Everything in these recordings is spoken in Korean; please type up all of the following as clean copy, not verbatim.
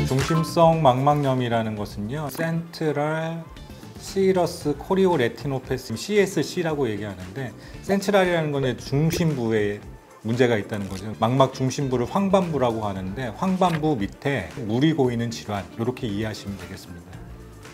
중심성 망막염이라는 것은요, 센트럴 시러스 코리오레티노패시, CSC라고 얘기하는데, 센트럴이라는 건 중심부에 문제가 있다는 거죠. 망막 중심부를 황반부라고 하는데, 황반부 밑에 물이 고이는 질환, 이렇게 이해하시면 되겠습니다.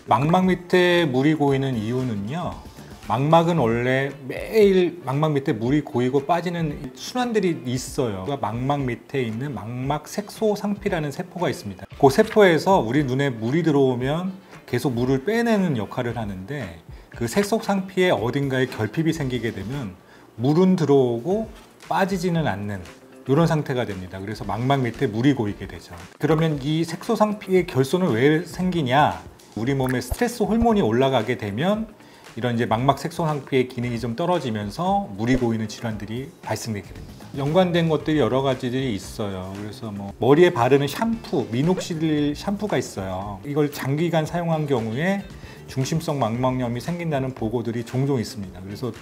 망막 밑에 물이 고이는 이유는요, 망막은 원래 매일 망막 밑에 물이 고이고 빠지는 순환들이 있어요. 망막 밑에 있는 망막 색소상피라는 세포가 있습니다. 그 세포에서 우리 눈에 물이 들어오면 계속 물을 빼내는 역할을 하는데, 그 색소상피에 어딘가에 결핍이 생기게 되면 물은 들어오고 빠지지는 않는 이런 상태가 됩니다. 그래서 망막 밑에 물이 고이게 되죠. 그러면 이 색소상피의 결손은 왜 생기냐? 우리 몸에 스트레스 호르몬이 올라가게 되면 이런 이제 망막 색소상피의 기능이 좀 떨어지면서 물이 고이는 질환들이 발생되게 됩니다. 연관된 것들이 여러 가지들이 있어요. 그래서 뭐 머리에 바르는 샴푸, 미녹시딜 샴푸가 있어요. 이걸 장기간 사용한 경우에 중심성 망막염이 생긴다는 보고들이 종종 있습니다. 그래서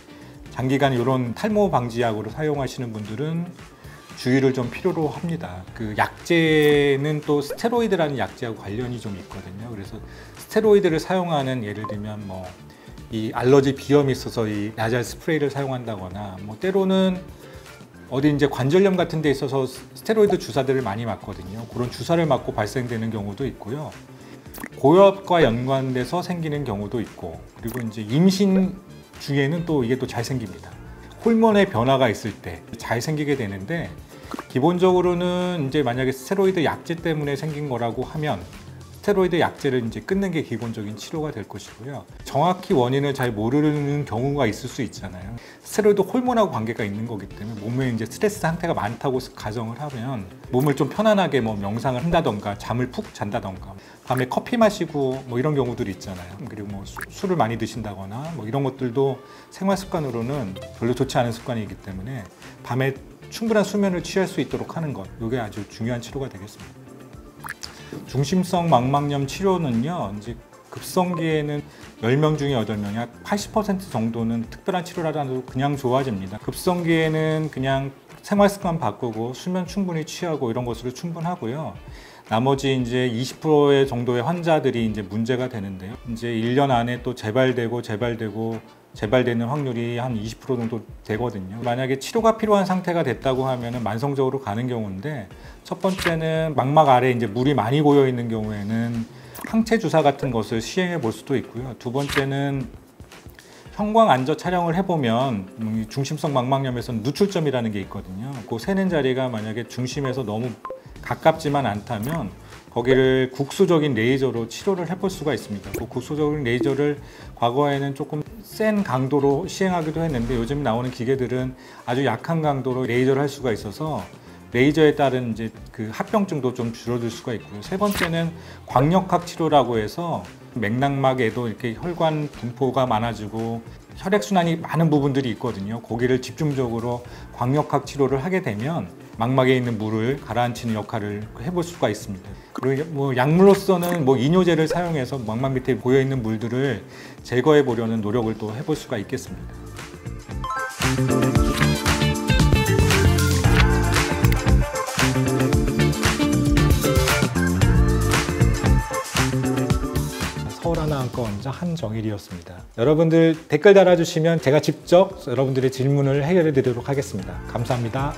장기간 이런 탈모 방지약으로 사용하시는 분들은 주의를 좀 필요로 합니다. 그 약제는 또 스테로이드라는 약제하고 관련이 좀 있거든요. 그래서 스테로이드를 사용하는, 예를 들면 뭐 이 알러지 비염이 있어서 이 나잘 스프레이를 사용한다거나, 뭐 때로는 어디 이제 관절염 같은 데 있어서 스테로이드 주사들을 많이 맞거든요. 그런 주사를 맞고 발생되는 경우도 있고요. 고엽과 연관돼서 생기는 경우도 있고, 그리고 이제 임신 중에는 또 이게 또 잘 생깁니다. 호르몬의 변화가 있을 때 잘 생기게 되는데, 기본적으로는 이제 만약에 스테로이드 약제 때문에 생긴 거라고 하면 스테로이드 약제를 이제 끊는 게 기본적인 치료가 될 것이고요. 정확히 원인을 잘 모르는 경우가 있을 수 있잖아요. 스테로이드 호르몬하고 관계가 있는 거기 때문에 몸에 이제 스트레스 상태가 많다고 가정을 하면 몸을 좀 편안하게 뭐 명상을 한다던가 잠을 푹 잔다던가, 밤에 커피 마시고 뭐 이런 경우들이 있잖아요. 그리고 뭐 술을 많이 드신다거나 뭐 이런 것들도 생활 습관으로는 별로 좋지 않은 습관이기 때문에 밤에 충분한 수면을 취할 수 있도록 하는 것, 이게 아주 중요한 치료가 되겠습니다. 중심성 망막염 치료는요, 이제 급성기에는 10명 중에 8명, 약 80% 정도는 특별한 치료를 안 해도 그냥 좋아집니다. 급성기에는 그냥 생활 습관 바꾸고 수면 충분히 취하고 이런 것으로 충분하고요. 나머지 이제 20% 정도의 환자들이 이제 문제가 되는데요. 이제 1년 안에 또 재발되는 확률이 한 20% 정도 되거든요. 만약에 치료가 필요한 상태가 됐다고 하면 만성적으로 가는 경우인데, 첫 번째는 망막 아래에 이제 물이 많이 고여 있는 경우에는 항체 주사 같은 것을 시행해 볼 수도 있고요. 두 번째는 형광 안저 촬영을 해보면 중심성 망막염에서는 누출점이라는 게 있거든요. 그 세는 자리가 만약에 중심에서 너무 가깝지만 않다면 거기를 국소적인 레이저로 치료를 해볼 수가 있습니다. 그 국소적인 레이저를 과거에는 조금 센 강도로 시행하기도 했는데, 요즘 나오는 기계들은 아주 약한 강도로 레이저를 할 수가 있어서 레이저에 따른 이제 그 합병증도 좀 줄어들 수가 있고요. 세 번째는 광역학 치료라고 해서 맥락막에도 이렇게 혈관 분포가 많아지고 혈액순환이 많은 부분들이 있거든요. 거기를 집중적으로 광역학 치료를 하게 되면 망막에 있는 물을 가라앉히는 역할을 해볼 수가 있습니다. 그리고 뭐 약물로서는 뭐 이뇨제를 사용해서 망막 밑에 고여 있는 물들을 제거해 보려는 노력을 또 해볼 수가 있겠습니다. 서울하나안과 원장 한정일이었습니다. 여러분들 댓글 달아주시면 제가 직접 여러분들의 질문을 해결해 드리도록 하겠습니다. 감사합니다.